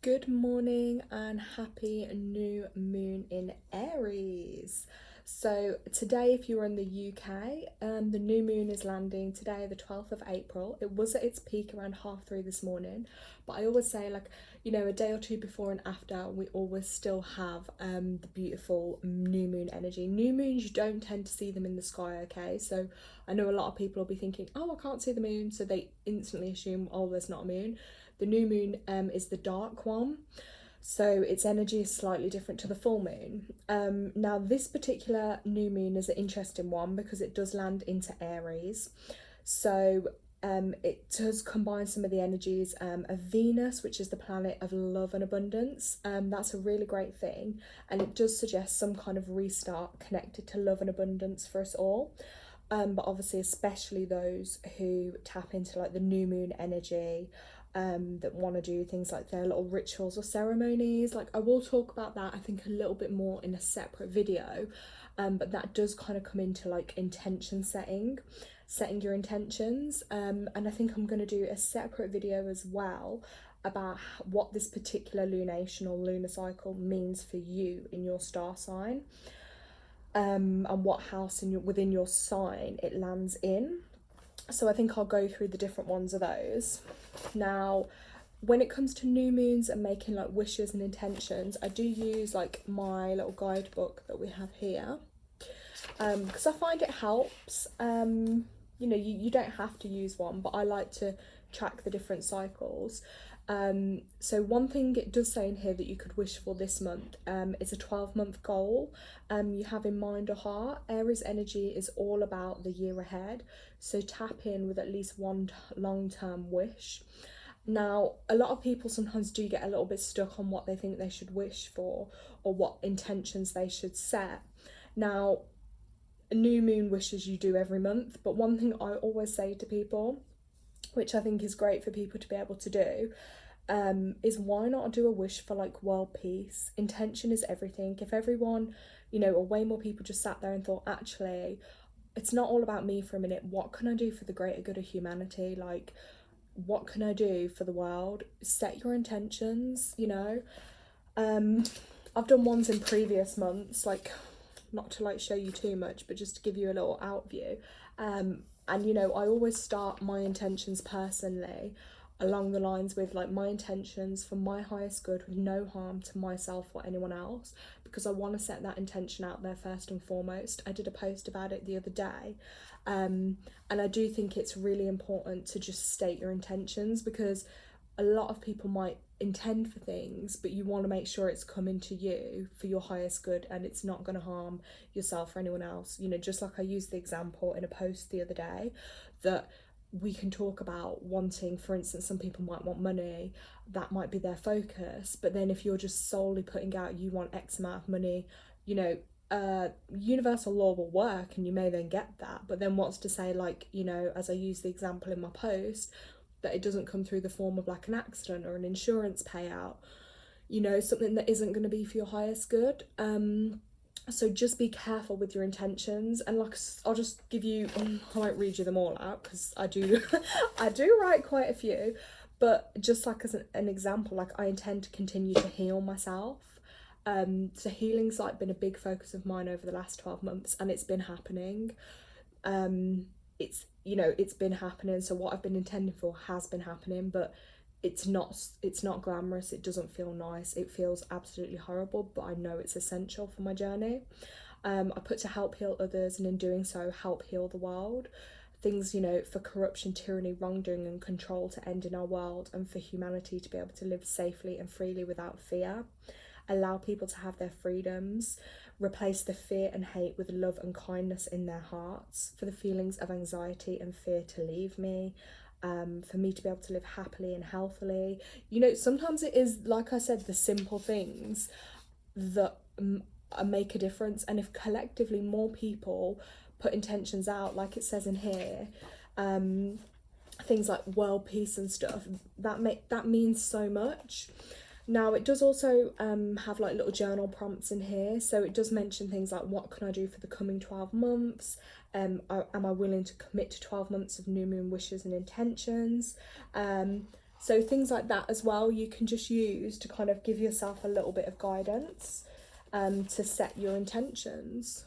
Good morning and happy new moon in Aries. So, today, if you're in the UK, the new moon is landing today, the 12th of April. It was at its peak around 3:30 this morning, but I always say, like, a day or two before and after, we always still have the beautiful new moon energy. New moons, you don't tend to see them in the sky, okay? So, I know a lot of people will be thinking, oh, I can't see the moon, so they instantly assume, oh, there's not a moon. The new moon is the dark one, so its energy is slightly different to the full moon. Now, this particular new moon is an interesting one because it does land into Aries. So it does combine some of the energies of Venus, which is the planet of love and abundance. That's a really great thing, and it does suggest some kind of restart connected to love and abundance for us all. But obviously, especially those who tap into like the new moon energy, that want to do things like their little rituals or ceremonies. Like, I will talk about that, I think, a little bit more in a separate video. But that does kind of come into like intention setting your intentions. And I think I'm going to do a separate video as well about what this particular lunation or lunar cycle means for you in your star sign, and what house within your sign it lands in. So I think I'll go through the different ones of those. Now, when it comes to new moons and making like wishes and intentions, I do use like my little guidebook that we have here, because I find it helps. You don't have to use one, but I like to track the different cycles. So one thing it does say in here that you could wish for this month is a 12-month goal you have in mind or heart. Aries energy is all about the year ahead, so tap in with at least one long-term wish. Now, a lot of people sometimes do get a little bit stuck on what they think they should wish for or what intentions they should set. Now, new moon wishes you do every month, but one thing I always say to people, which I think is great for people to be able to do, is why not do a wish for like world peace? Intention is everything. If everyone, or way more people just sat there and thought, actually, it's not all about me for a minute. What can I do for the greater good of humanity? Like, what can I do for the world? Set your intentions. Um, I've done ones in previous months, like, not to like show you too much, but just to give you a little out view. And I always start my intentions personally along the lines with like my intentions for my highest good with no harm to myself or anyone else, because I want to set that intention out there first and foremost. I did a post about it the other day, and I do think it's really important to just state your intentions, because a lot of people might intend for things, but you want to make sure it's coming to you for your highest good and it's not going to harm yourself or anyone else. Just like I used the example in a post the other day, that we can talk about wanting, for instance, some people might want money, that might be their focus, but then if you're just solely putting out you want X amount of money, universal law will work and you may then get that, but then what's to say, like, as I use the example in my post, that it doesn't come through the form of like an accident or an insurance payout, something that isn't going to be for your highest good. So just be careful with your intentions, and like, I'll just give you, I won't read you them all out because I do I do write quite a few, but just like as an example, like, I intend to continue to heal myself. So healing's like been a big focus of mine over the last 12 months, and it's been happening. It's been happening, so what I've been intending for has been happening, but it's not glamorous, it doesn't feel nice, it feels absolutely horrible, but I know it's essential for my journey. I put to help heal others, and in doing so help heal the world. Things, for corruption, tyranny, wrongdoing and control to end in our world, and for humanity to be able to live safely and freely without fear. Allow people to have their freedoms, replace the fear and hate with love and kindness in their hearts, for the feelings of anxiety and fear to leave me, for me to be able to live happily and healthily. Sometimes it is, like I said, the simple things that make a difference, and if collectively more people put intentions out, like it says in here, things like world peace and stuff, that means so much. Now, it does also have like little journal prompts in here. So it does mention things like, what can I do for the coming 12 months? Am I willing to commit to 12 months of new moon wishes and intentions? So things like that as well, you can just use to kind of give yourself a little bit of guidance to set your intentions.